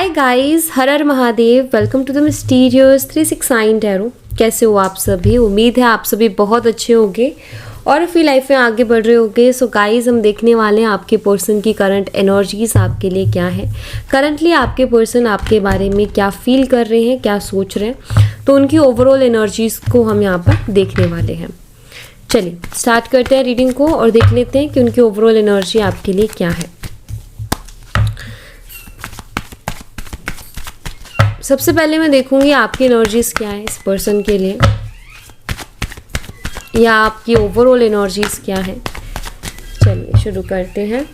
Hi guys, Har Har Mahadev. Welcome to the mysterious 369 tarot. कैसे हो आप सभी? उम्मीद है आप सभी बहुत अच्छे होंगे और अपनी लाइफ में आगे बढ़ रहे होंगे। सो गाइस, हम देखने वाले हैं आपके पर्सन की करंट एनर्जीज आपके लिए क्या है। करंटली आपके पर्सन आपके बारे में क्या फील कर रहे हैं, क्या सोच रहे हैं, तो उनकी ओवरऑल एनर्जीज को हम यहाँ पर देखने वाले हैं। चलिए स्टार्ट करते हैं रीडिंग को और देख लेते हैं कि उनकी ओवरऑल एनर्जी आपके लिए क्या है। सबसे पहले मैं देखूंगी आपकी एनर्जीज क्या है इस पर्सन के लिए, या आपकी ओवरऑल एनर्जीज क्या है। चलिए शुरू करते हैं।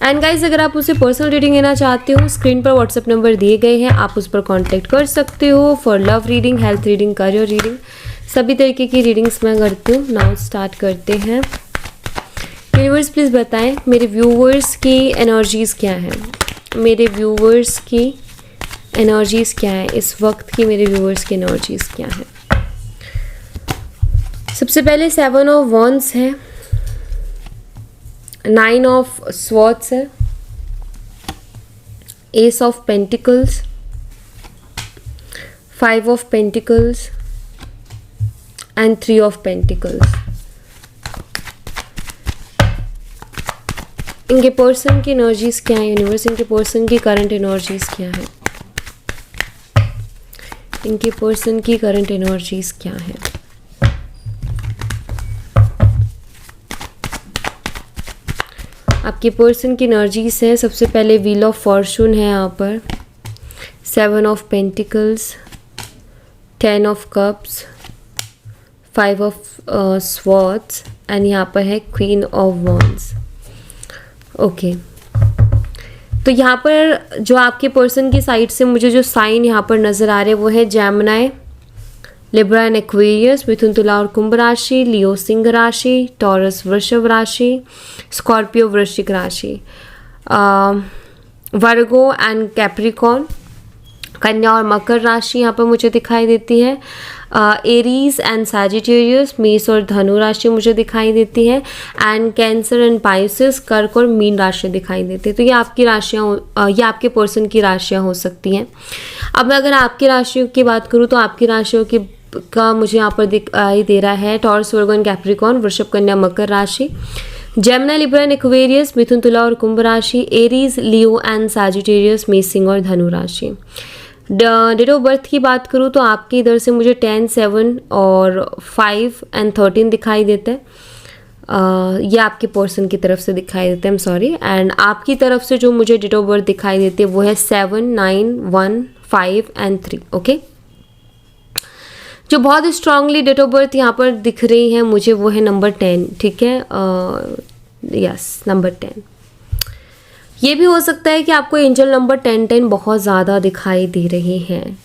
एंड गाइज, अगर आप उसे पर्सनल रीडिंग लेना चाहते हो, स्क्रीन पर व्हाट्सएप नंबर दिए गए हैं, आप उस पर कांटेक्ट कर सकते हो for love reading, health reading, career reading, सभी तरीके की रीडिंग्स मैं करती हूँ। नाउ स्टार्ट करते हैं। यूनिवर्स प्लीज़ बताएं मेरे व्यूवर्स की एनर्जीज क्या है। मेरे व्यूवर्स की एनर्जीज क्या है इस वक्त की, मेरे व्यूअर्स की एनर्जीज क्या है। सबसे पहले 7 ऑफ वॉन्ड्स है, 9 ऑफ स्वॉर्ड्स है, S of pentacles, 5 of pentacles and 3 of pentacles. इनके पर्सन की एनर्जीज क्या है यूनिवर्स? इनके पर्सन की करंट एनर्जीज क्या है? इनके पर्सन की करंट एनर्जीज क्या है? आपके पर्सन की एनर्जीज है। सबसे पहले व्हील ऑफ फॉर्चून है यहाँ पर, 7 of pentacles, 10 of cups, 5 of swords and यहाँ पर है क्वीन ऑफ वॉन्ड्स। ओके, तो यहाँ पर जो आपके पर्सन की साइड से मुझे जो साइन यहाँ पर नज़र आ रहे हैं वो है जेमिनी, लिब्रा एंड एक्वेरियस, मिथुन, तुला और कुंभ राशि, लियो सिंह राशि, टॉरस वृषभ राशि, स्कॉर्पियो वृश्चिक राशि, वर्गो एंड कैप्रिकॉर्न, कन्या और मकर राशि यहाँ पर मुझे दिखाई देती है। एरीज एंड सैजिटेरियस, मेष और धनु राशि मुझे दिखाई देती है। एंड कैंसर एंड पाइसेस, कर्क और मीन राशि दिखाई देती है। तो ये आपकी राशियाँ, ये आपके पर्सन की राशियाँ हो सकती हैं। अब मैं अगर आपकी राशियों की बात करूँ तो आपकी राशियों की का मुझे यहाँ पर दिखाई दे रहा है टॉरस, वर्गो एंड कैप्रिकॉर्न, वृषभ, कन्या, मकर राशि, जेमिनी, लिब्रा एंड एक्वेरियस, मिथुन, तुला और कुंभ राशि, एरीज, लियो एंड सैजिटेरियस, मेष, सिंह और धनु राशि। डेट ऑफ बर्थ की बात करूँ तो आपके इधर से मुझे 10, 7 और 5 एंड 13 दिखाई देते हैं। ये आपके पर्सन की तरफ से दिखाई देते हैं, आई एम सॉरी। एंड आपकी तरफ से जो मुझे डेट ऑफ बर्थ दिखाई देते हैं वो है 7, 9, 1, 5 एंड 3। ओके, जो बहुत स्ट्रांगली डेट ऑफ बर्थ यहाँ पर दिख रही है मुझे वो है नंबर 10। ठीक है, यस, नंबर 10। ये भी हो सकता है कि आपको एंजल नंबर 10 बहुत ज़्यादा दिखाई दे रही हैं।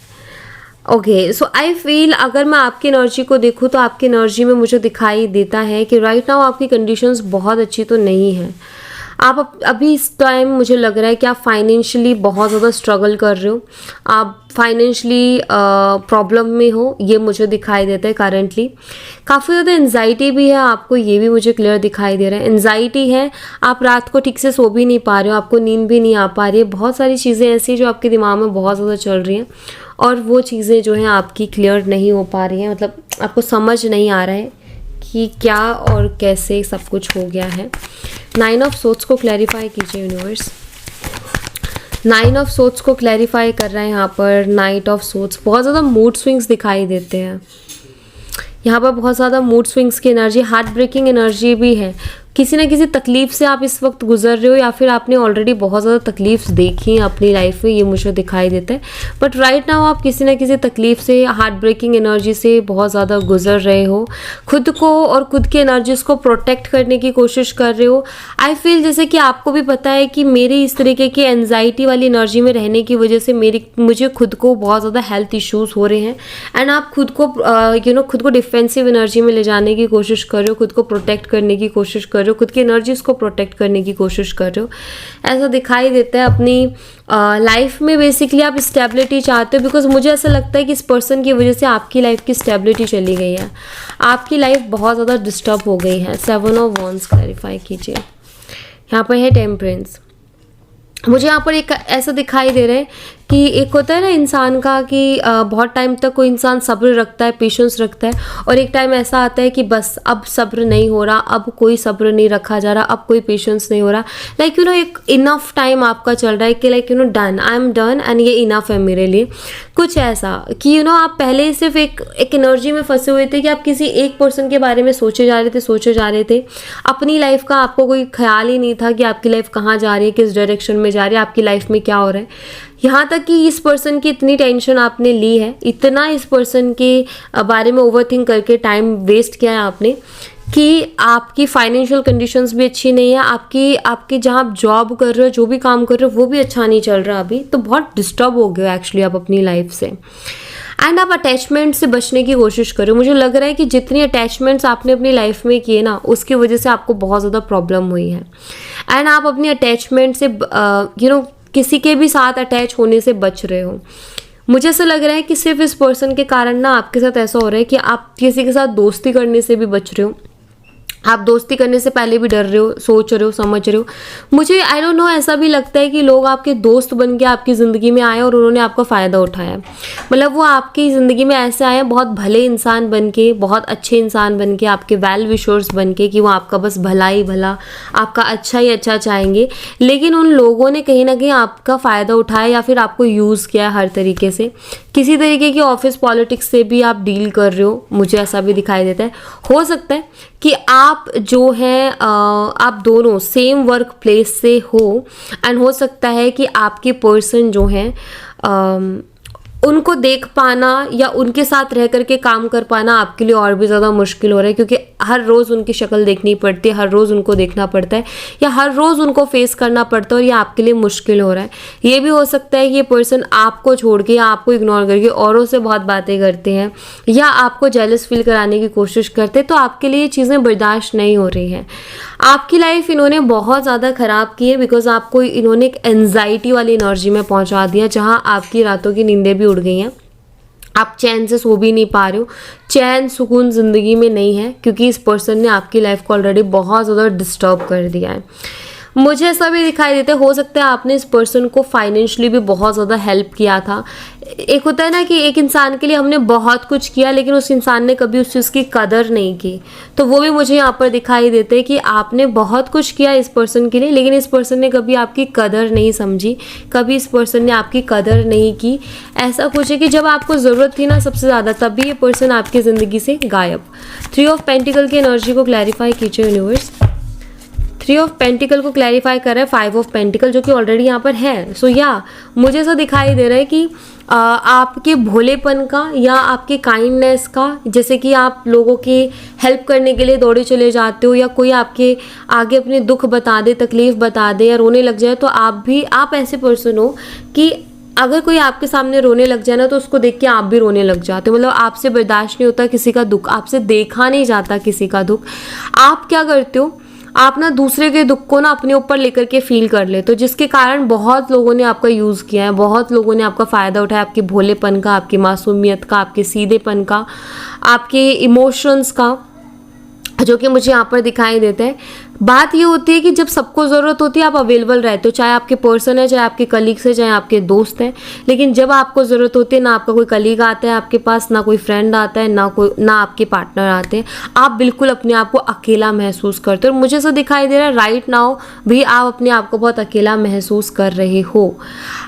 ओके, सो आई फील अगर मैं आपकी एनर्जी को देखूँ तो आपकी एनर्जी में मुझे दिखाई देता है कि राइट नाउ आपकी कंडीशंस बहुत अच्छी तो नहीं है। आप अभी इस टाइम मुझे लग रहा है कि आप फाइनेंशियली बहुत ज़्यादा स्ट्रगल कर रहे हो, आप फाइनेंशियली प्रॉब्लम में हो, ये मुझे दिखाई देता है करंटली। काफ़ी ज़्यादा एनजाइटी भी है आपको, ये भी मुझे क्लियर दिखाई दे रहा है। एनजाइटी है, आप रात को ठीक से सो भी नहीं पा रहे हो, आपको नींद भी नहीं आ पा रही है। बहुत सारी चीज़ें ऐसी जो आपके दिमाग में बहुत ज़्यादा चल रही हैं और वो चीज़ें जो हैं आपकी क्लियर नहीं हो पा रही हैं, मतलब आपको समझ नहीं आ रहा है कि क्या और कैसे सब कुछ हो गया है। 9 ऑफ सोर्ड्स को क्लैरिफाई कीजिए यूनिवर्स। 9 ऑफ सोर्ड्स को क्लैरिफाई कर रहा है यहाँ पर। नाइट ऑफ सोर्ड्स, बहुत ज़्यादा मूड स्विंग्स दिखाई देते हैं यहाँ पर, बहुत ज़्यादा मूड स्विंग्स की एनर्जी, हार्ट ब्रेकिंग एनर्जी भी है। किसी ना किसी तकलीफ से आप इस वक्त गुजर रहे हो या फिर आपने ऑलरेडी बहुत ज़्यादा तकलीफ देखी हैं अपनी लाइफ में, ये मुझे दिखाई देता है। बट राइट नाउ आप किसी ना किसी तकलीफ से, हार्ट ब्रेकिंग एनर्जी से बहुत ज़्यादा गुजर रहे हो। खुद को और खुद की एनर्जीज को प्रोटेक्ट करने की कोशिश कर रहे हो। आई फील जैसे कि आपको भी पता है कि मेरी इस तरीके की एनजाइटी वाली एनर्जी में रहने की वजह से मुझे खुद को बहुत ज़्यादा हेल्थ इश्यूज़ हो रहे हैं। एंड आप खुद को खुद को डिफेंसिव एनर्जी में ले जाने की कोशिश कर रहे हो, खुद को प्रोटेक्ट करने की कोशिश कर रहे हो, खुद की एनर्जीज को प्रोटेक्ट करने की कोशिश कर रहे हो, ऐसा दिखाई देता है। अपनी लाइफ में बेसिकली आप स्टेबिलिटी चाहते हो, बिकॉज मुझे ऐसा लगता है कि इस पर्सन की वजह से आपकी लाइफ की स्टेबिलिटी चली गई है, आपकी लाइफ बहुत ज़्यादा डिस्टर्ब हो गई है। 7 ऑफ वॉन्ड्स क्लैरिफाई कीजिए। यहाँ पर है टेम्परेंस। मुझे यहाँ पर एक ऐसा दिखाई दे रहा है कि एक होता है ना इंसान का कि बहुत टाइम तक कोई इंसान सब्र रखता है, पेशेंस रखता है, और एक टाइम ऐसा आता है कि बस अब सब्र नहीं हो रहा, अब कोई सब्र नहीं रखा जा रहा, अब कोई पेशेंस नहीं हो रहा, लाइक यू नो एक इनफ टाइम आपका चल रहा है कि like you know done, I am done and ये इनफ है मेरे लिए। कुछ ऐसा कि यू नो आप पहले सिर्फ एक एनर्जी में फंसे हुए थे कि आप किसी एक पर्सन के बारे में सोचे जा रहे थे, अपनी लाइफ का आपको कोई ख्याल ही नहीं था कि आपकी लाइफ कहाँ जा रही है, किस डायरेक्शन में जा रही है, आपकी लाइफ में क्या हो रहा है। यहाँ तक कि इस पर्सन की इतनी टेंशन आपने ली है, इतना इस पर्सन के बारे में ओवरथिंक करके टाइम वेस्ट किया है आपने, कि आपकी फाइनेंशियल कंडीशंस भी अच्छी नहीं है, आपकी जहाँ आप जॉब कर रहे हो, जो भी काम कर रहे हो वो भी अच्छा नहीं चल रहा अभी, तो बहुत डिस्टर्ब हो गए एक्चुअली आप अपनी लाइफ से। एंड आप अटैचमेंट से बचने की कोशिश करो। मुझे लग रहा है कि जितनी अटैचमेंट्स आपने अपनी लाइफ में किए ना, उसकी वजह से आपको बहुत ज़्यादा प्रॉब्लम हुई है। एंड आप अपनी अटैचमेंट से किसी के भी साथ अटैच होने से बच रहे हो। मुझे ऐसा लग रहा है कि सिर्फ इस पर्सन के कारण ना आपके साथ ऐसा हो रहा है कि आप किसी के साथ दोस्ती करने से भी बच रहे हो, आप दोस्ती करने से पहले भी डर रहे हो, सोच रहे हो, समझ रहे हो। मुझे आई डोंट नो ऐसा भी लगता है कि लोग आपके दोस्त बन के आपकी ज़िंदगी में आए और उन्होंने आपका फ़ायदा उठाया। मतलब वो आपकी ज़िंदगी में ऐसे आए बहुत भले इंसान बन के, बहुत अच्छे इंसान बन के, आपके वेल विशर्स बन के, कि वो आपका बस भला ही भला, आपका अच्छा ही अच्छा चाहेंगे। लेकिन उन लोगों ने कहीं ना कहीं आपका फ़ायदा उठाया या फिर आपको यूज़ किया हर तरीके से। किसी तरीके की ऑफिस पॉलिटिक्स से भी आप डील कर रहे हो, मुझे ऐसा भी दिखाई देता है। हो सकता है कि आप जो है आप दोनों सेम वर्क प्लेस से हो, एंड हो सकता है कि आपके पर्सन जो हैं उनको देख पाना या उनके साथ रह करके काम कर पाना आपके लिए और भी ज़्यादा मुश्किल हो रहा है, क्योंकि हर रोज़ उनकी शक्ल देखनी पड़ती है, हर रोज़ उनको देखना पड़ता है, या हर रोज़ उनको फेस करना पड़ता है, और ये आपके लिए मुश्किल हो रहा है। ये भी हो सकता है कि ये पर्सन आपको छोड़ के या आपको इग्नोर करके औरों से बहुत बातें करते हैं, या आपको जेलस फील कराने की कोशिश करते हैं, तो आपके लिए ये चीज़ें बर्दाश्त नहीं हो रही हैं। आपकी लाइफ इन्होंने बहुत ज़्यादा ख़राब की है, बिकॉज आपको इन्होंने एक एनजाइटी वाली एनर्जी में पहुंचा दिया, जहां आपकी रातों की नींदें भी उड़ गई हैं, आप चैन से सो भी नहीं पा रहे हो, चैन सुकून ज़िंदगी में नहीं है, क्योंकि इस पर्सन ने आपकी लाइफ को ऑलरेडी बहुत ज़्यादा डिस्टर्ब कर दिया है। मुझे ऐसा भी दिखाई देता है, हो सकता है आपने इस पर्सन को फाइनेंशियली भी बहुत ज़्यादा हेल्प किया था। एक होता है ना कि एक इंसान के लिए हमने बहुत कुछ किया, लेकिन उस इंसान ने कभी उस चीज़ की कदर नहीं की, तो वो भी मुझे यहाँ पर दिखाई देते हैं कि आपने बहुत कुछ किया इस पर्सन के लिए, लेकिन इस पर्सन ने कभी आपकी कदर नहीं समझी, कभी इस पर्सन ने आपकी कदर नहीं की। ऐसा कुछ है कि जब आपको ज़रूरत थी ना सबसे ज़्यादा, तभी ये पर्सन आपकी ज़िंदगी से गायब। 3 ऑफ पेंटिकल की एनर्जी को क्लैरिफाई कीजिए यूनिवर्स। 3 ऑफ पेंटिकल को क्लैरिफाई कर रहा है 5 ऑफ पेंटिकल, जो कि ऑलरेडी यहाँ पर है। सो मुझे ऐसा दिखाई दे रहा है कि आपके भोलेपन का या आपके काइंडनेस का, जैसे कि आप लोगों की हेल्प करने के लिए दौड़े चले जाते हो, या कोई आपके आगे अपने दुख बता दे, तकलीफ़ बता दे या रोने लग जाए, तो आप ऐसे पर्सन हो कि अगर कोई आपके सामने रोने लग जाए ना, तो उसको देख के आप भी रोने लग जाते हो। मतलब आपसे बर्दाश्त नहीं होता किसी का दुख, आपसे देखा नहीं जाता किसी का दुख। आप क्या करते हो, आप ना दूसरे के दुख को ना अपने ऊपर लेकर के फील कर लेते हो, जिसके कारण बहुत लोगों ने आपका यूज़ किया है, बहुत लोगों ने आपका फ़ायदा उठाया, आपके भोलेपन का, आपकी मासूमियत का, आपके सीधेपन का, आपके इमोशंस का, जो कि मुझे यहाँ पर दिखाई देता है। बात ये होती है कि जब सबको ज़रूरत होती है आप अवेलेबल रहते हो, चाहे आपके पर्सन है, चाहे आपके कलीग्स है, चाहे आपके दोस्त हैं। लेकिन जब आपको ज़रूरत होती है, ना आपका कोई कलीग आता है आपके पास, ना कोई फ्रेंड आता है, ना आपके पार्टनर आते हैं, आप बिल्कुल अपने आप को अकेला महसूस करते हो। और मुझे ऐसा दिखाई दे रहा है राइट नाउ भी आप अपने आप को बहुत अकेला महसूस कर रहे हो।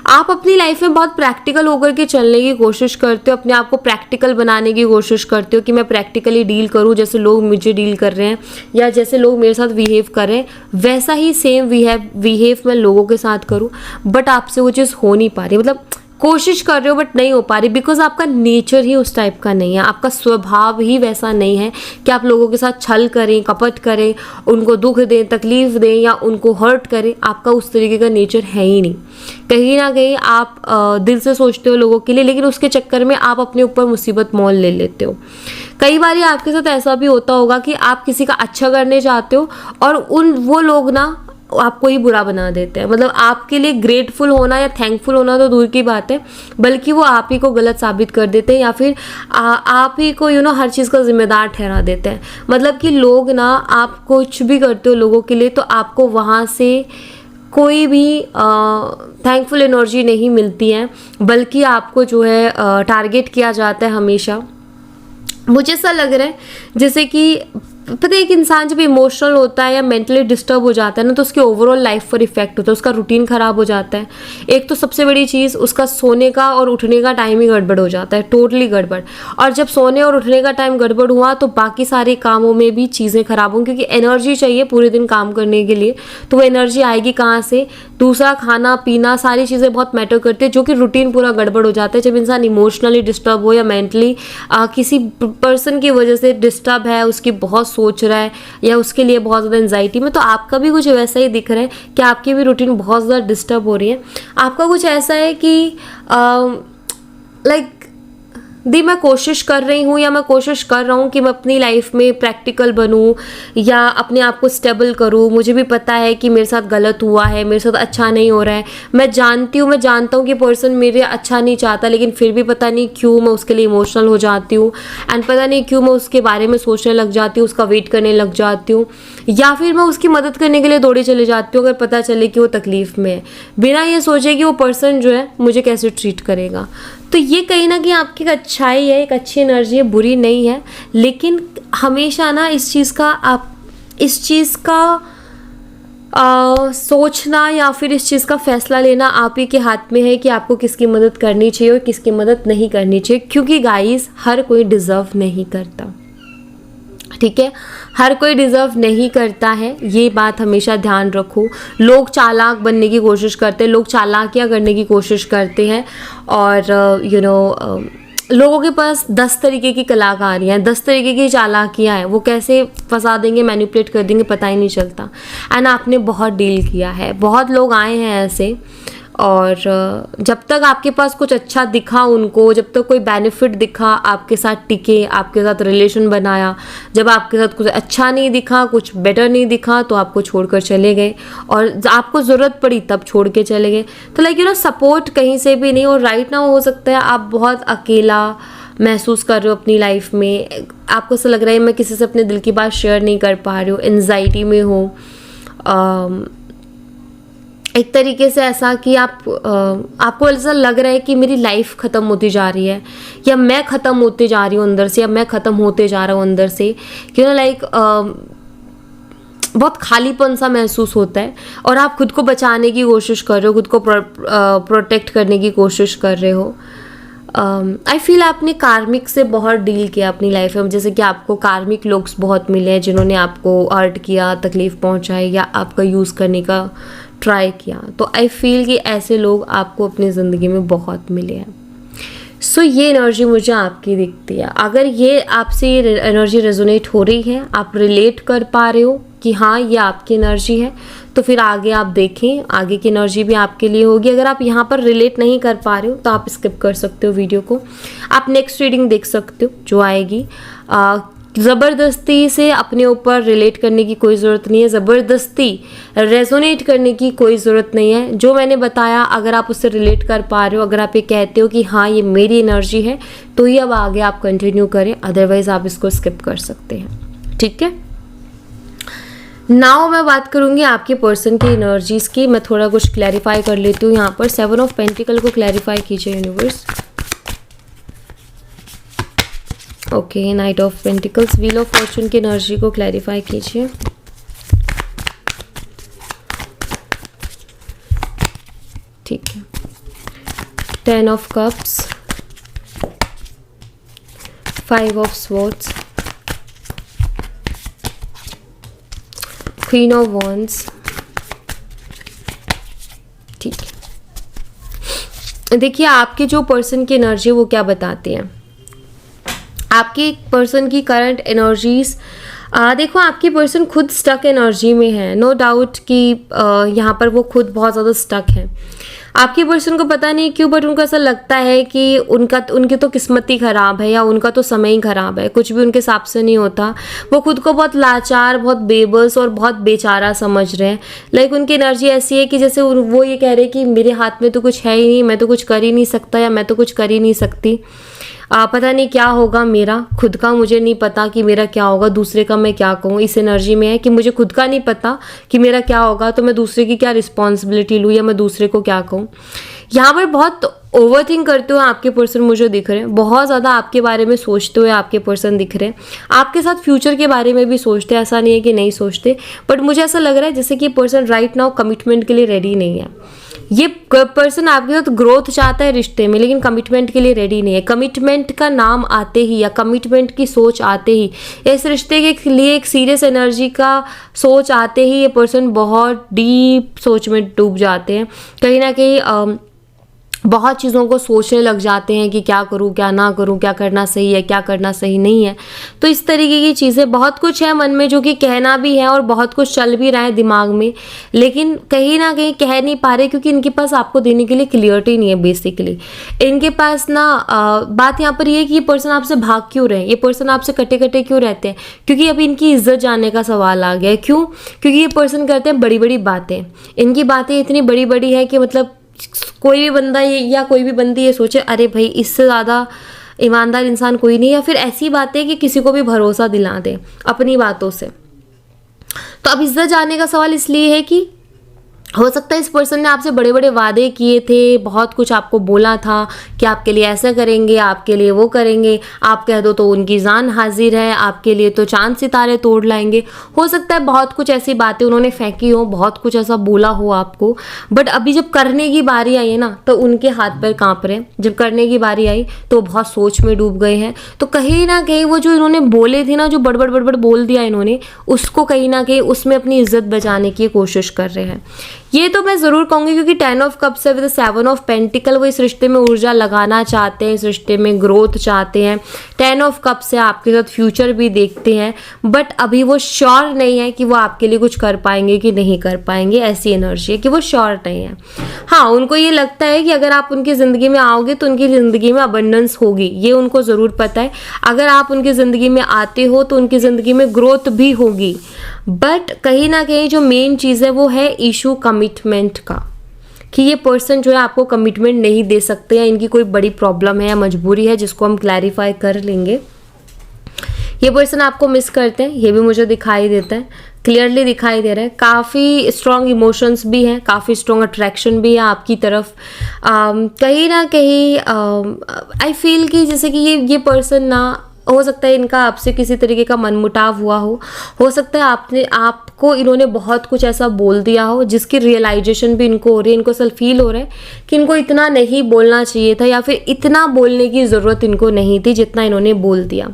आप अपनी लाइफ में बहुत प्रैक्टिकल होकर के चलने की कोशिश करते हो, अपने आप को प्रैक्टिकल बनाने की कोशिश करते हो कि मैं प्रैक्टिकली डील करूँ, जैसे लोग मुझे डील कर रहे हैं या जैसे लोग मेरे साथ बिहेव करें, वैसा ही सेम बिहेव मैं लोगों के साथ करूं। बट आपसे वो चीज़ हो नहीं पा रही, मतलब कोशिश कर रहे हो बट नहीं हो पा रही, बिकॉज आपका नेचर ही उस टाइप का नहीं है, आपका स्वभाव ही वैसा नहीं है कि आप लोगों के साथ छल करें, कपट करें, उनको दुख दें, तकलीफ दें या उनको हर्ट करें। आपका उस तरीके का नेचर है ही नहीं। कहीं ना कहीं आप दिल से सोचते हो लोगों के लिए, लेकिन उसके चक्कर में आप अपने ऊपर मुसीबत मोल ले लेते हो। कई बार आपके साथ ऐसा भी होता होगा कि आप किसी का अच्छा करने चाहते हो और वो लोग ना आपको ही बुरा बना देते हैं। मतलब आपके लिए ग्रेटफुल होना या थैंकफुल होना तो दूर की बात है, बल्कि वो आप ही को गलत साबित कर देते हैं या फिर आप ही को हर चीज़ का जिम्मेदार ठहरा देते हैं। मतलब कि लोग ना, आप कुछ भी करते हो लोगों के लिए तो आपको वहाँ से कोई भी थैंकफुल एनर्जी नहीं मिलती है, बल्कि आपको जो है टारगेट किया जाता है हमेशा। मुझे ऐसा लग रहा है जैसे कि पता है, एक इंसान जब इमोशनल होता है या मेंटली डिस्टर्ब हो जाता है ना, तो उसके ओवरऑल लाइफ पर इफेक्ट होता है, उसका रूटीन ख़राब हो जाता है। एक तो सबसे बड़ी चीज़, उसका सोने का और उठने का टाइम ही गड़बड़ हो जाता है, टोटली गड़बड़। और जब सोने और उठने का टाइम गड़बड़ हुआ तो बाकी सारे कामों में भी चीज़ें खराब होंगी, क्योंकि एनर्जी चाहिए पूरे दिन काम करने के लिए, तो वो एनर्जी आएगी कहाँ से? दूसरा, खाना पीना, सारी चीज़ें बहुत मैटर करती है, जो कि रूटीन पूरा गड़बड़ हो जाता है। जब इंसान इमोशनली डिस्टर्ब हो या मेंटली किसी पर्सन की वजह से डिस्टर्ब है, उसकी बहुत सोच रहा है या उसके लिए बहुत ज़्यादा एंजाइटी में, तो आपका भी कुछ वैसा ही दिख रहा है कि आपकी भी रूटीन बहुत ज़्यादा डिस्टर्ब हो रही है। आपका कुछ ऐसा है कि लाइक मैं कोशिश कर रही हूँ या मैं कोशिश कर रहा हूँ कि मैं अपनी लाइफ में प्रैक्टिकल बनूँ या अपने आप को स्टेबल करूँ। मुझे भी पता है कि मेरे साथ गलत हुआ है, मेरे साथ अच्छा नहीं हो रहा है, मैं जानता हूँ कि पर्सन मेरे अच्छा नहीं चाहता, लेकिन फिर भी पता नहीं क्यों मैं उसके लिए इमोशनल हो जाती हूँ, एंड पता नहीं क्यों मैं उसके बारे में सोचने लग जाती हूँ, उसका वेट करने लग जाती हूँ, या फिर मैं उसकी मदद करने के लिए दौड़े चले जाती हूँ अगर पता चले कि वो तकलीफ़ में है, बिना ये सोचे कि वो पर्सन जो है मुझे कैसे ट्रीट करेगा। तो ये कहीं ना कहीं आपकी एक अच्छाई है, एक अच्छी एनर्जी है, बुरी नहीं है, लेकिन हमेशा ना इस चीज़ का सोचना या फिर इस चीज़ का फैसला लेना आप ही के हाथ में है कि आपको किसकी मदद करनी चाहिए और किसकी मदद नहीं करनी चाहिए। क्योंकि गाइस, हर कोई डिज़र्व नहीं करता, ठीक है, हर कोई डिज़र्व नहीं करता है, ये बात हमेशा ध्यान रखो। लोग चालाक बनने की कोशिश करते हैं, लोग चालाकियाँ करने की कोशिश करते हैं, और लोगों के पास 10 तरीके की कलाकारियाँ हैं, 10 तरीके की चालाकियाँ हैं, वो कैसे फंसा देंगे, मैनिपुलेट कर देंगे, पता ही नहीं चलता। एंड आपने बहुत डील किया है, बहुत लोग आए हैं ऐसे, और जब तक आपके पास कुछ अच्छा दिखा उनको, जब तक कोई बेनिफिट दिखा, आपके साथ टिके, आपके साथ रिलेशन बनाया। जब आपके साथ कुछ अच्छा नहीं दिखा, कुछ बेटर नहीं दिखा, तो आपको छोड़कर चले गए, और आपको ज़रूरत पड़ी तब छोड़ के चले गए। तो लाइक सपोर्ट कहीं से भी नहीं। और राइट नाउ हो सकता है आप बहुत अकेला महसूस कर रहे हो अपनी लाइफ में, आपको ऐसा लग रहा है मैं किसी से अपने दिल की बात शेयर नहीं कर पा रही हूँ, एंजाइटी में हो, एक तरीके से ऐसा कि आपको ऐसा लग रहा है कि मेरी लाइफ ख़त्म होती जा रही है, या मैं ख़त्म होते जा रही हूँ अंदर से, या मैं ख़त्म होते जा रहा हूँ अंदर से, क्यों लाइक बहुत खालीपन सा महसूस होता है, और आप खुद को बचाने की कोशिश कर रहे हो, खुद को प्रोटेक्ट करने की कोशिश कर रहे हो। आई फील आपने कार्मिक से बहुत डील किया अपनी लाइफ में, जैसे कि आपको कार्मिक लोग बहुत मिले हैं जिन्होंने आपको हर्ट किया, तकलीफ़ पहुंचाई, या आपका यूज़ करने का ट्राई किया। तो आई फील कि ऐसे लोग आपको अपनी ज़िंदगी में बहुत मिले हैं। सो ये एनर्जी मुझे आपकी दिखती है। अगर ये आपसे ये एनर्जी रेजोनेट हो रही है, आप रिलेट कर पा रहे हो कि हाँ ये आपकी एनर्जी है, तो फिर आगे आप देखें, आगे की एनर्जी भी आपके लिए होगी। अगर आप यहाँ पर रिलेट नहीं कर पा रहे हो तो आप स्किप कर सकते हो वीडियो को, आप नेक्स्ट रीडिंग देख सकते हो जो आएगी। ज़बरदस्ती से अपने ऊपर रिलेट करने की कोई ज़रूरत नहीं है, ज़बरदस्ती रेजोनेट करने की कोई ज़रूरत नहीं है। जो मैंने बताया, अगर आप उससे रिलेट कर पा रहे हो, अगर आप ये कहते हो कि हाँ ये मेरी एनर्जी है, तो ही अब आगे आप कंटिन्यू करें, अदरवाइज़ आप इसको स्किप कर सकते हैं, ठीक है। नाउ मैं बात करूँगी आपके पर्सन की एनर्जीज़ की। मैं थोड़ा कुछ क्लैरिफाई कर लेती हूँ यहाँ पर। 7 ऑफ पेंटिकल को क्लैरिफाई कीजिए universe. Okay, night of pentacles, wheel of Fortune की एनर्जी को क्लैरिफाई कीजिए। ठीक है, 10 of cups, 5 of swords, queen of wands. ठीक है, देखिए आपके जो पर्सन की एनर्जी वो क्या बताती है। आपकी पर्सन की करंट एनर्जीज, देखो आपकी पर्सन खुद स्टक एनर्जी में है, नो डाउट कि यहाँ पर वो खुद बहुत ज़्यादा स्टक है। आपकी पर्सन को पता नहीं क्यों, बट उनको ऐसा लगता है कि उनकी तो किस्मत ही ख़राब है, या उनका तो समय ही ख़राब है, कुछ भी उनके हिसाब से नहीं होता। वो खुद को बहुत लाचार, बहुत बेबस और बहुत बेचारा समझ रहे हैं। लाइक उनकी एनर्जी ऐसी है कि जैसे वो ये कह रहे हैं कि मेरे हाथ में तो कुछ है ही नहीं, मैं तो कुछ कर ही नहीं सकता, या मैं तो कुछ कर ही नहीं सकती। पता नहीं क्या होगा मेरा खुद का, मुझे नहीं पता कि मेरा क्या होगा, दूसरे का मैं क्या कहूँ। इस एनर्जी में है कि मुझे खुद का नहीं पता कि मेरा क्या होगा, तो मैं दूसरे की क्या रिस्पॉन्सिबिलिटी लूँ या मैं दूसरे को क्या कहूँ। यहाँ पर बहुत ओवर थिंक करते हुए आपके पर्सन मुझे दिख रहे हैं, बहुत ज़्यादा आपके बारे में सोचते हुए आपके पर्सन दिख रहे हैं। आपके साथ फ्यूचर के बारे में भी सोचते हैं, ऐसा नहीं है कि नहीं सोचते, बट मुझे ऐसा लग रहा है जैसे कि पर्सन राइट नाउ कमिटमेंट के लिए रेडी नहीं है। ये पर्सन आपके साथ ग्रोथ चाहता है रिश्ते में, लेकिन कमिटमेंट के लिए रेडी नहीं है। कमिटमेंट का नाम आते ही या कमिटमेंट की सोच आते ही, इस रिश्ते के लिए एक सीरियस एनर्जी का सोच आते ही ये पर्सन बहुत डीप सोच में डूब जाते हैं। कहीं ना कहीं बहुत चीज़ों को सोचने लग जाते हैं कि क्या करूँ क्या ना करूँ, क्या करना सही है क्या करना सही नहीं है। तो इस तरीके की चीज़ें, बहुत कुछ है मन में जो कि कहना भी है और बहुत कुछ चल भी रहा है दिमाग में, लेकिन कहीं ना कहीं कह नहीं पा रहे क्योंकि इनके पास आपको देने के लिए क्लियरिटी नहीं है। बेसिकली इनके पास ना बात यहाँ पर ये है कि ये पर्सन आपसे भाग क्यों रहे हैं, ये पर्सन आपसे कटे कटे क्यों रहते हैं, क्योंकि अभी इनकी इज्जत जाने का सवाल आ गया है। क्यों? क्योंकि ये पर्सन करते हैं बड़ी बड़ी बातें, इनकी बातें इतनी बड़ी बड़ी है कि मतलब कोई भी बंदा ये या कोई भी बंदी ये सोचे अरे भाई इससे ज़्यादा ईमानदार इंसान कोई नहीं, या फिर ऐसी बातें कि किसी को भी भरोसा दिला दे अपनी बातों से। तो अब इज्जत जाने का सवाल इसलिए है कि हो सकता है इस पर्सन ने आपसे बड़े बड़े वादे किए थे, बहुत कुछ आपको बोला था कि आपके लिए ऐसा करेंगे, आपके लिए वो करेंगे, आप कह दो तो उनकी जान हाजिर है, आपके लिए तो चांद सितारे तोड़ लाएंगे। हो सकता है बहुत कुछ ऐसी बातें उन्होंने फेंकी हो, बहुत कुछ ऐसा बोला हो आपको, बट अभी जब करने की बारी आई है ना तो उनके हाथ पैर कांप रहे हैं। जब करने की बारी आई तो बहुत सोच में डूब गए हैं। तो कहीं ना कहीं वो जो इन्होंने बोले थे ना, जो बड़बड़ बड़बड़ बोल दिया इन्होंने, उसको कहीं ना कहीं उसमें अपनी इज्जत बचाने की कोशिश कर रहे हैं। ये तो मैं ज़रूर कहूँगी क्योंकि 10 ऑफ कप्स है विद 7 ऑफ पेंटिकल, वो इस रिश्ते में ऊर्जा लगाना चाहते हैं, इस रिश्ते में ग्रोथ चाहते हैं। 10 ऑफ कप्स है, आपके साथ फ्यूचर भी देखते हैं, बट अभी वो श्योर नहीं है कि वो आपके लिए कुछ कर पाएंगे कि नहीं कर पाएंगे। ऐसी एनर्जी है कि वो श्योर नहीं है। हाँ, उनको ये लगता है कि अगर आप उनकी ज़िंदगी में आओगे तो उनकी ज़िंदगी में अबंडेंस होगी, ये उनको ज़रूर पता है। अगर आप उनकी ज़िंदगी में आते हो तो उनकी ज़िंदगी में ग्रोथ भी होगी, बट कहीं ना कहीं जो मेन चीज़ है वो है इशू कमिटमेंट का, कि ये पर्सन जो है आपको कमिटमेंट नहीं दे सकते या इनकी कोई बड़ी प्रॉब्लम है या मजबूरी है जिसको हम क्लैरिफाई कर लेंगे। ये पर्सन आपको मिस करते हैं, ये भी मुझे दिखाई देता है, क्लियरली दिखाई दे रहा है। काफ़ी स्ट्रॉन्ग इमोशंस भी हैं, काफ़ी स्ट्रॉन्ग अट्रैक्शन भी है आपकी तरफ। कहीं ना कहीं आई फील कि जैसे कि ये पर्सन ना, हो सकता है इनका आपसे किसी तरीके का मनमुटाव हुआ हो सकता है आपको इन्होंने बहुत कुछ ऐसा बोल दिया हो जिसकी रियलाइजेशन भी इनको हो रही है। इनको ऐसा फील हो रहा है कि इनको इतना नहीं बोलना चाहिए था या फिर इतना बोलने की ज़रूरत इनको नहीं थी जितना इन्होंने बोल दिया।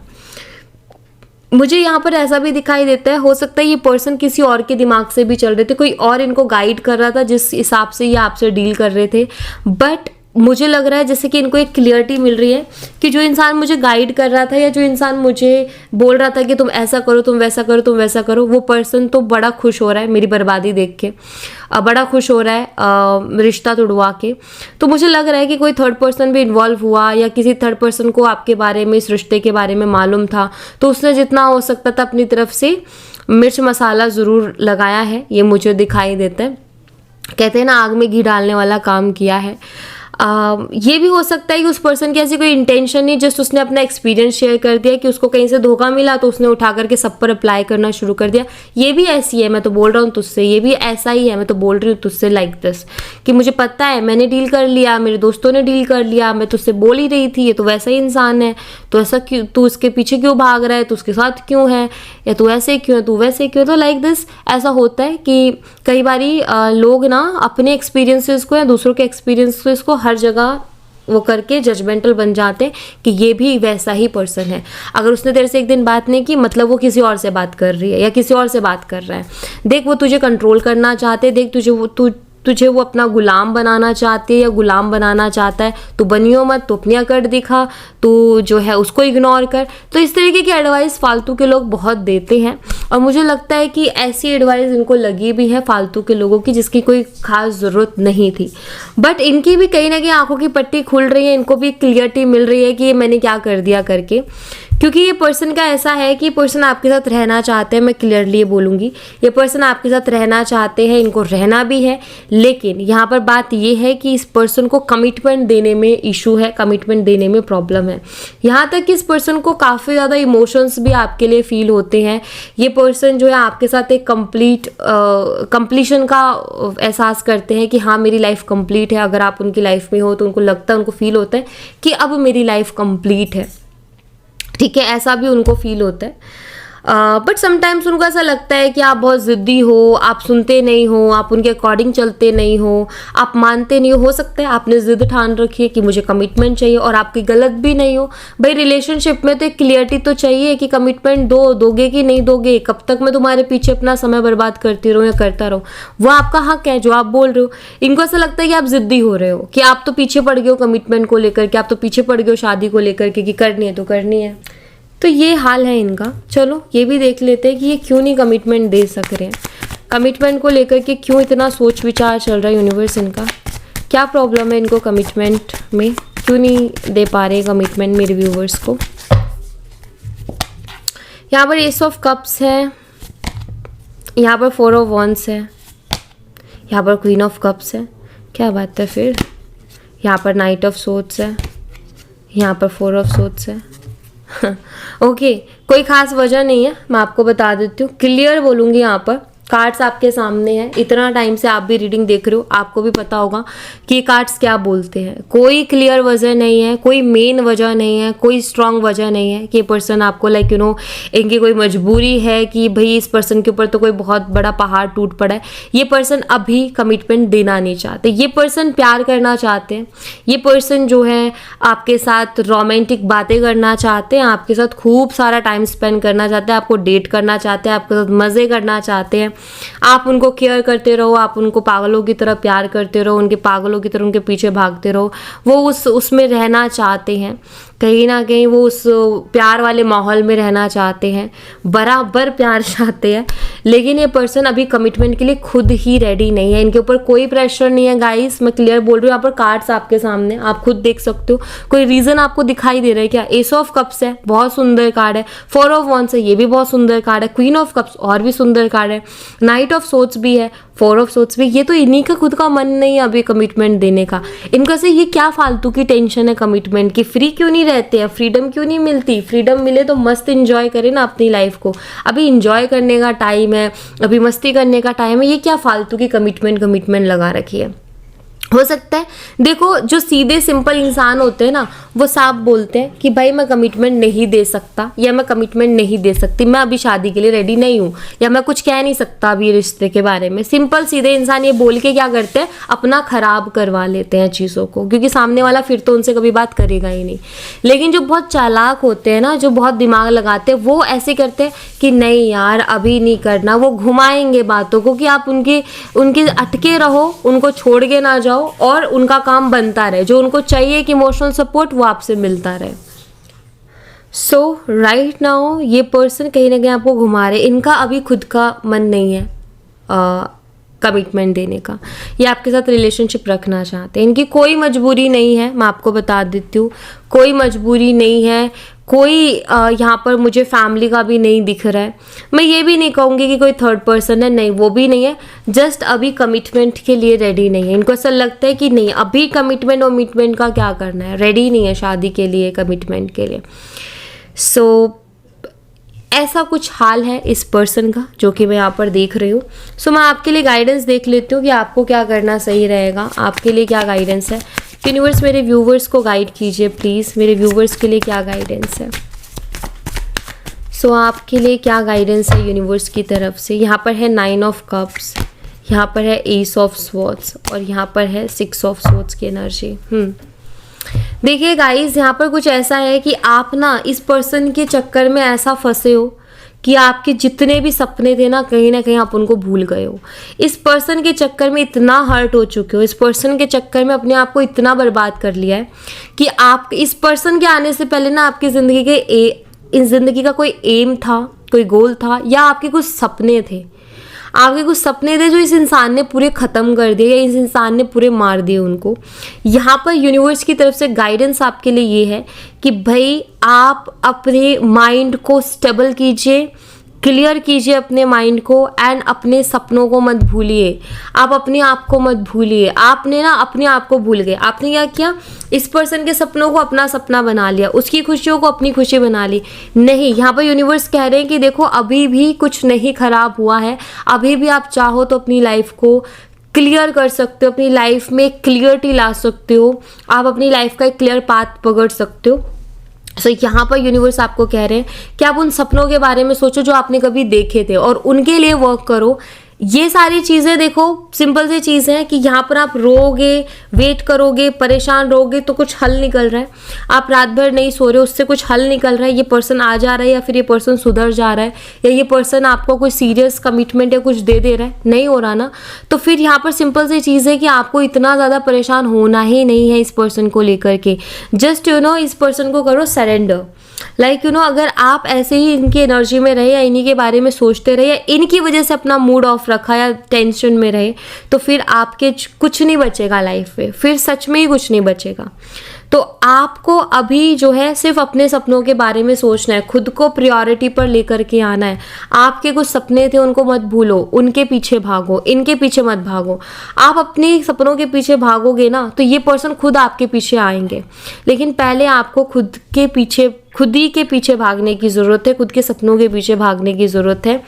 मुझे यहाँ पर ऐसा भी दिखाई देता है, हो सकता है ये पर्सन किसी और के दिमाग से भी चल रहे थे, कोई और इनको गाइड कर रहा था जिस हिसाब से ये आपसे डील कर रहे थे। बट मुझे लग रहा है जैसे कि इनको एक क्लियरिटी मिल रही है कि जो इंसान मुझे गाइड कर रहा था या जो इंसान मुझे बोल रहा था कि तुम ऐसा करो, तुम वैसा करो, तुम वैसा करो, वो पर्सन तो बड़ा खुश हो रहा है मेरी बर्बादी देख के, बड़ा खुश हो रहा है रिश्ता तोड़वा के। तो मुझे लग रहा है कि कोई थर्ड पर्सन भी इन्वॉल्व हुआ या किसी थर्ड पर्सन को आपके बारे में, इस रिश्ते के बारे में मालूम था, तो उसने जितना हो सकता था अपनी तरफ से मिर्च मसाला ज़रूर लगाया है, ये मुझे दिखाई देता है। कहते हैं ना, आग में घी डालने वाला काम किया है। ये भी हो सकता है कि उस पर्सन की ऐसी कोई इंटेंशन नहीं, जस्ट उसने अपना एक्सपीरियंस शेयर कर दिया कि उसको कहीं से धोखा मिला तो उसने उठा करके सब पर अप्लाई करना शुरू कर दिया। ये भी ऐसी है, मैं तो बोल रहा हूँ तुझसे, ये भी ऐसा ही है, मैं तो बोल रही हूँ तुझसे लाइक दिस, कि मुझे पता है, मैंने डील कर लिया, मेरे दोस्तों ने डील कर लिया, मैं तुझसे बोल ही रही थी ये तो वैसा ही इंसान है, तो ऐसा क्यों, तू उसके पीछे क्यों भाग रहा है, तू उसके साथ क्यों है, या तू ऐसे क्यों है, तू वैसे क्यों। तो लाइक दिस ऐसा होता है कि कई बारी लोग ना अपने एक्सपीरियंसेस को या दूसरों के एक्सपीरियंसेस को हर जगह वो करके जजमेंटल बन जाते हैं कि ये भी वैसा ही पर्सन है। अगर उसने तेरे से एक दिन बात नहीं की, मतलब वो किसी और से बात कर रही है या किसी और से बात कर रहा है। देख, वो तुझे कंट्रोल करना चाहते हैं, देख तुझे वो अपना गुलाम बनाना चाहते हैं या गुलाम बनाना चाहता है। तू बनियो मत, तू अपनी अकड़ दिखा, तू जो है उसको इग्नोर कर। तो इस तरीके की एडवाइस फालतू के लोग बहुत देते हैं और मुझे लगता है कि ऐसी एडवाइस इनको लगी भी है फालतू के लोगों की, जिसकी कोई खास ज़रूरत नहीं थी। बट इनकी भी कहीं ना कहीं आंखों की पट्टी खुल रही है, इनको भी क्लियरिटी मिल रही है कि ये मैंने क्या कर दिया करके, क्योंकि ये पर्सन का ऐसा है कि पर्सन आपके साथ रहना चाहते हैं, मैं क्लियरली ये बोलूँगी, ये पर्सन आपके साथ रहना चाहते हैं, इनको रहना भी है, लेकिन यहाँ पर बात ये है कि इस पर्सन को कमिटमेंट देने में इशू है, कमिटमेंट देने में प्रॉब्लम है। यहाँ तक कि इस पर्सन को काफ़ी ज़्यादा इमोशंस भी आपके लिए फील होते हैं। ये पर्सन जो है आपके साथ एक कंप्लीशन का एहसास करते हैं कि हाँ मेरी लाइफ कंप्लीट है। अगर आप उनकी लाइफ में हो तो उनको लगता है, उनको फील होता है कि अब मेरी लाइफ कंप्लीट है, ठीक है, ऐसा भी उनको फील होता है। बट समटाइम्स उनको ऐसा लगता है कि आप बहुत ज़िद्दी हो, आप सुनते नहीं हो, आप उनके अकॉर्डिंग चलते नहीं हो, आप मानते नहीं हो सकता है आपने ज़िद ठान रखी है कि मुझे कमिटमेंट चाहिए, और आपकी गलत भी नहीं हो। भाई रिलेशनशिप में तो एक क्लियरिटी तो चाहिए कि कमिटमेंट दोगे कि नहीं दोगे, कब तक मैं तुम्हारे पीछे अपना समय बर्बाद करती रहूँ या करता रहूँ, वो आपका हक है जो आप बोल रहे हो। इनको ऐसा लगता है कि आप ज़िद्दी हो रहे हो, कि आप तो पीछे पड़ गए हो कमिटमेंट को लेकर के, आप तो पीछे पड़ गए हो शादी को लेकर के कि करनी है तो करनी है। तो ये हाल है इनका। चलो ये भी देख लेते हैं कि ये क्यों नहीं कमिटमेंट दे सक रहे हैं, कमिटमेंट को लेकर के क्यों इतना सोच विचार चल रहा है यूनिवर्स इनका, क्या प्रॉब्लम है इनको कमिटमेंट में, क्यों नहीं दे पा रहे कमिटमेंट मेरे व्यूवर्स को। यहाँ पर एस ऑफ कप्स है, यहाँ पर 4 ऑफ वॉन्ड्स है, यहाँ पर क्वीन ऑफ कप्स है, क्या बात है फिर, यहाँ पर नाइट ऑफ सोर्ड्स है, यहाँ पर 4 ऑफ सोर्ड्स है। ओके कोई खास वजह नहीं है, मैं आपको बता देती हूँ, क्लियर बोलूँगी। यहाँ पर कार्ड्स आपके सामने हैं, इतना टाइम से आप भी रीडिंग देख रहे हो, आपको भी पता होगा कि ये कार्ड्स क्या बोलते हैं। कोई क्लियर वजह नहीं है, कोई मेन वजह नहीं है, कोई स्ट्रांग वजह नहीं है कि ये पर्सन आपको लाइक इनकी कोई मजबूरी है कि भाई इस पर्सन के ऊपर तो कोई बहुत बड़ा पहाड़ टूट पड़ा है। ये पर्सन अभी कमिटमेंट देना नहीं चाहते, ये पर्सन प्यार करना चाहते हैं, ये पर्सन जो है आपके साथ रोमांटिक बातें करना चाहते हैं, आपके साथ खूब सारा टाइम स्पेंड करना चाहते हैं, आपको डेट करना चाहते हैं, आपके साथ मज़े करना चाहते हैं। आप उनको केयर करते रहो, आप उनको पागलों की तरह प्यार करते रहो, उनके पागलों की तरह उनके पीछे भागते रहो। वो उसमें रहना चाहते हैं, कहीं ना कहीं वो उस प्यार वाले माहौल में रहना चाहते हैं, बराबर प्यार चाहते हैं। लेकिन ये पर्सन अभी कमिटमेंट के लिए खुद ही रेडी नहीं है, इनके ऊपर कोई प्रेशर नहीं है गाइस, मैं क्लियर बोल रही हूँ। यहाँ पर कार्ड्स आपके सामने, आप खुद देख सकते हो, कोई रीज़न आपको दिखाई दे रहा है क्या। एस ऑफ कप्स है, बहुत सुंदर कार्ड है, 4 ऑफ वॉन्ड्स है, ये भी बहुत सुंदर कार्ड है, क्वीन ऑफ कप्स और भी सुंदर कार्ड है, नाइट ऑफ सोर्ड्स भी है, 4 ऑफ सोर्ड्स भी। ये तो इन्हीं का खुद का मन नहीं है अभी कमिटमेंट देने का। इनका से ये क्या फालतू की टेंशन है कमिटमेंट की, फ्री क्यों नहीं रहते हैं, फ्रीडम क्यों नहीं मिलती। फ्रीडम मिले तो मस्त इंजॉय करें ना अपनी लाइफ को, अभी इंजॉय करने का टाइम है, अभी मस्ती करने का टाइम है। ये क्या फालतू की कमिटमेंट लगा रखी है। हो सकता है देखो, जो सीधे सिंपल इंसान होते हैं ना, वो साफ बोलते हैं कि भाई मैं कमिटमेंट नहीं दे सकता, या मैं कमिटमेंट नहीं दे सकती, मैं अभी शादी के लिए रेडी नहीं हूँ, या मैं कुछ कह नहीं सकता अभी रिश्ते के बारे में। सिंपल सीधे इंसान ये बोल के क्या करते हैं, अपना खराब करवा लेते हैं चीज़ों को, क्योंकि सामने वाला फिर तो उनसे कभी बात करेगा ही नहीं। लेकिन जो बहुत चालाक होते हैं ना, जो बहुत दिमाग लगाते हैं, वो ऐसे करते हैं कि नहीं यार अभी नहीं करना, वो घुमाएंगे बातों को कि आप उनके अटके रहो, उनको छोड़ के ना जाओ, और उनका काम बनता रहे, जो उनको चाहिए कि इमोशनल सपोर्ट वो आपसे मिलता रहे। सो राइट नाउ ये पर्सन कहीं ना कहीं आपको घुमा रहे, इनका अभी खुद का मन नहीं है कमिटमेंट देने का, ये आपके साथ रिलेशनशिप रखना चाहते हैं। इनकी कोई मजबूरी नहीं है, मैं आपको बता देती हूँ, कोई मजबूरी नहीं है, कोई यहाँ पर मुझे फैमिली का भी नहीं दिख रहा है। मैं ये भी नहीं कहूँगी कि कोई थर्ड पर्सन है, नहीं वो भी नहीं है, जस्ट अभी कमिटमेंट के लिए रेडी नहीं है। इनको ऐसा लगता है कि नहीं अभी कमिटमेंट का क्या करना है, रेडी नहीं है शादी के लिए, कमिटमेंट के लिए। सो ऐसा कुछ हाल है इस पर्सन का जो कि मैं यहाँ पर देख रही हूँ। सो मैं आपके लिए गाइडेंस देख लेती हूँ कि आपको क्या करना सही रहेगा, आपके लिए क्या गाइडेंस है। यूनिवर्स मेरे व्यूवर्स को गाइड कीजिए प्लीज़, मेरे व्यूवर्स के लिए क्या गाइडेंस है। सो आपके लिए क्या गाइडेंस है यूनिवर्स की तरफ से। यहाँ पर है 9 ऑफ कप्स, यहाँ पर है एस ऑफ स्वॉर्ड्स, और यहाँ पर है 6 ऑफ स्वॉर्ड्स की एनर्जी। देखिए गाइस, यहाँ पर कुछ ऐसा है कि आप ना इस पर्सन के चक्कर में ऐसा फंसे हो कि आपके जितने भी सपने थे ना कहीं आप उनको भूल गए हो। इस पर्सन के चक्कर में इतना हर्ट हो चुके हो, इस पर्सन के चक्कर में अपने आप को इतना बर्बाद कर लिया है कि आप इस पर्सन के आने से पहले ना आपकी ज़िंदगी का कोई एम था, कोई गोल था, या आपके कुछ सपने थे। आपके कुछ सपने थे जो इस इंसान ने पूरे ख़त्म कर दिए या इस इंसान ने पूरे मार दिए उनको। यहाँ पर यूनिवर्स की तरफ से गाइडेंस आपके लिए ये है कि भाई आप अपने माइंड को स्टेबल कीजिए, क्लियर कीजिए अपने माइंड को, एंड अपने सपनों को मत भूलिए, आप अपने आप को मत भूलिए। आपने ना अपने आप को भूल गए, आपने क्या किया, इस पर्सन के सपनों को अपना सपना बना लिया, उसकी खुशियों को अपनी खुशी बना ली। नहीं, यहाँ पर यूनिवर्स कह रहे हैं कि देखो अभी भी कुछ नहीं खराब हुआ है, अभी भी आप चाहो तो अपनी लाइफ को क्लियर कर सकते हो, अपनी लाइफ में क्लियरिटी ला सकते हो, आप अपनी लाइफ का एक क्लियर पाथ पकड़ सकते हो। सो यहाँ पर यूनिवर्स आपको कह रहे हैं कि आप उन सपनों के बारे में सोचो जो आपने कभी देखे थे और उनके लिए वर्क करो। ये सारी चीज़ें देखो सिंपल सी चीज़ है कि यहाँ पर आप रोगे, वेट करोगे, परेशान रहोगे तो कुछ हल निकल रहा है। आप रात भर नहीं सो रहे हो, उससे कुछ हल निकल रहा है, ये पर्सन आ जा रहा है या फिर ये पर्सन सुधर जा रहा है या ये पर्सन आपको कोई सीरियस कमिटमेंट या कुछ दे रहा है, नहीं हो रहा ना, तो फिर यहाँ पर सिंपल सी चीज़ है कि आपको इतना ज़्यादा परेशान होना ही नहीं है इस पर्सन को लेकर के। जस्ट इस पर्सन को करो सरेंडर। अगर आप ऐसे ही इनकी एनर्जी में रहे या इन्हीं के बारे में सोचते रहे या इनकी वजह से अपना मूड ऑफ रखा या टेंशन में रहे, तो फिर आपके कुछ नहीं बचेगा लाइफ में, फिर सच में ही कुछ नहीं बचेगा। तो आपको अभी जो है सिर्फ अपने सपनों के बारे में सोचना है, खुद को प्रायोरिटी पर लेकर के आना है। आपके कुछ सपने थे उनको मत भूलो, उनके पीछे भागो, इनके पीछे मत भागो। आप अपने सपनों के पीछे भागोगे ना तो ये पर्सन खुद आपके पीछे आएंगे, लेकिन पहले आपको खुद ही के पीछे भागने की ज़रूरत है, खुद के सपनों के पीछे भागने की ज़रूरत है।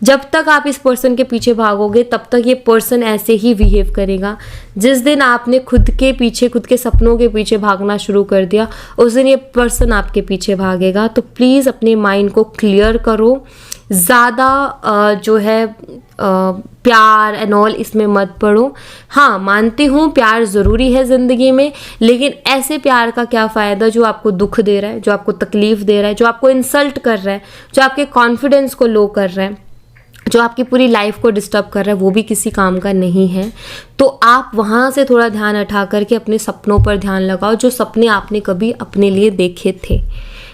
जब तक आप इस पर्सन के पीछे भागोगे तब तक ये पर्सन ऐसे ही बिहेव करेगा। जिस दिन आपने खुद के सपनों के पीछे भागना शुरू कर दिया, उस दिन ये पर्सन आपके पीछे भागेगा। तो प्लीज़ अपने माइंड को क्लियर करो, ज़्यादा जो है प्यार एंड ऑल इसमें मत पड़ो। हाँ, मानती हूँ प्यार ज़रूरी है ज़िंदगी में, लेकिन ऐसे प्यार का क्या फ़ायदा जो आपको दुख दे रहा है, जो आपको तकलीफ़ दे रहा है, जो आपको इंसल्ट कर रहा है, जो आपके कॉन्फिडेंस को लो कर रहा है, जो आपकी पूरी लाइफ को डिस्टर्ब कर रहा है, वो भी किसी काम का नहीं है। तो आप वहाँ से थोड़ा ध्यान हटा करके अपने सपनों पर ध्यान लगाओ, जो सपने आपने कभी अपने लिए देखे थे।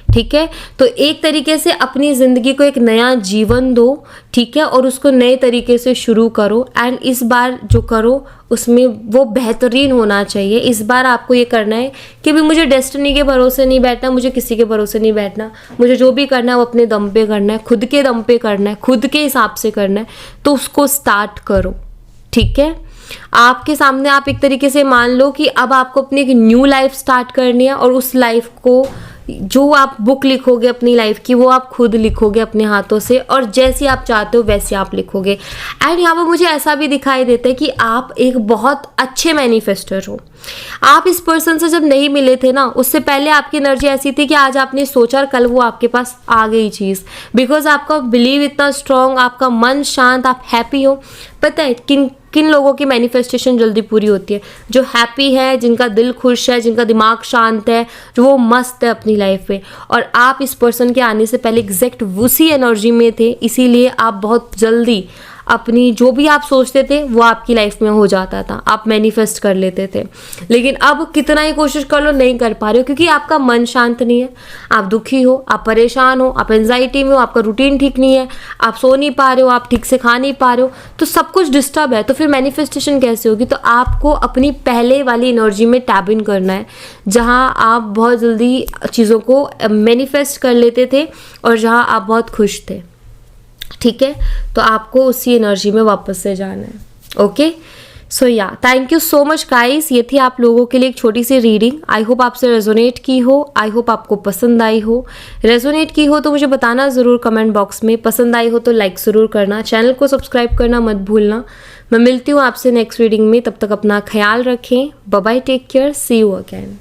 ठीक है, तो एक तरीके से अपनी ज़िंदगी को एक नया जीवन दो, ठीक है, और उसको नए तरीके से शुरू करो। एंड इस बार जो करो उसमें वो बेहतरीन होना चाहिए। इस बार आपको ये करना है कि भी मुझे डेस्टिनी के भरोसे नहीं बैठना, मुझे किसी के भरोसे नहीं बैठना, मुझे जो भी करना है वो अपने दम पे करना है, खुद के दम पे करना है, खुद के हिसाब से करना है। तो उसको स्टार्ट करो, ठीक है। आपके सामने आप एक तरीके से मान लो कि अब आपको अपनी एक न्यू लाइफ स्टार्ट करनी है, और उस लाइफ को जो आप बुक लिखोगे अपनी लाइफ की वो आप खुद लिखोगे अपने हाथों से, और जैसी आप चाहते हो वैसे आप लिखोगे। एंड यहाँ पर मुझे ऐसा भी दिखाई देता है कि आप एक बहुत अच्छे मैनिफेस्टर हो। आप इस पर्सन से जब नहीं मिले थे ना, उससे पहले आपकी एनर्जी ऐसी थी कि आज आपने सोचा और कल वो आपके पास आ गई चीज़, बिकॉज आपका बिलीव इतना स्ट्रॉन्ग, आपका मन शांत, आप हैप्पी हो। पता है किन लोगों की मैनिफेस्टेशन जल्दी पूरी होती है? जो हैप्पी है, जिनका दिल खुश है, जिनका दिमाग शांत है, जो वो मस्त है अपनी लाइफ में। और आप इस पर्सन के आने से पहले एग्जैक्ट उसी एनर्जी में थे, इसीलिए आप बहुत जल्दी अपनी जो भी आप सोचते थे वो आपकी लाइफ में हो जाता था, आप मैनिफेस्ट कर लेते थे। लेकिन अब कितना ही कोशिश कर लो नहीं कर पा रहे हो, क्योंकि आपका मन शांत नहीं है, आप दुखी हो, आप परेशान हो, आप एंजाइटी में हो, आपका रूटीन ठीक नहीं है, आप सो नहीं पा रहे हो, आप ठीक से खा नहीं पा रहे हो, तो सब कुछ डिस्टर्ब है। तो फिर मैनिफेस्टेशन कैसे होगी? तो आपको अपनी पहले वाली एनर्जी में टैप इन करना है, जहाँ आप बहुत जल्दी चीज़ों को मैनिफेस्ट कर लेते थे और जहाँ आप बहुत खुश थे। ठीक है, तो आपको उसी एनर्जी में वापस से जाना है। ओके, सो या thank you so much guys. ये थी आप लोगों के लिए एक छोटी सी रीडिंग। आई होप आपसे रेजोनेट की हो, आई होप आपको पसंद आई हो। रेजोनेट की हो तो मुझे बताना ज़रूर कमेंट बॉक्स में, पसंद आई हो तो लाइक ज़रूर करना, चैनल को सब्सक्राइब करना मत भूलना। मैं मिलती हूँ आपसे नेक्स्ट रीडिंग में, तब तक अपना ख्याल रखें। Bye bye, take care, see you again.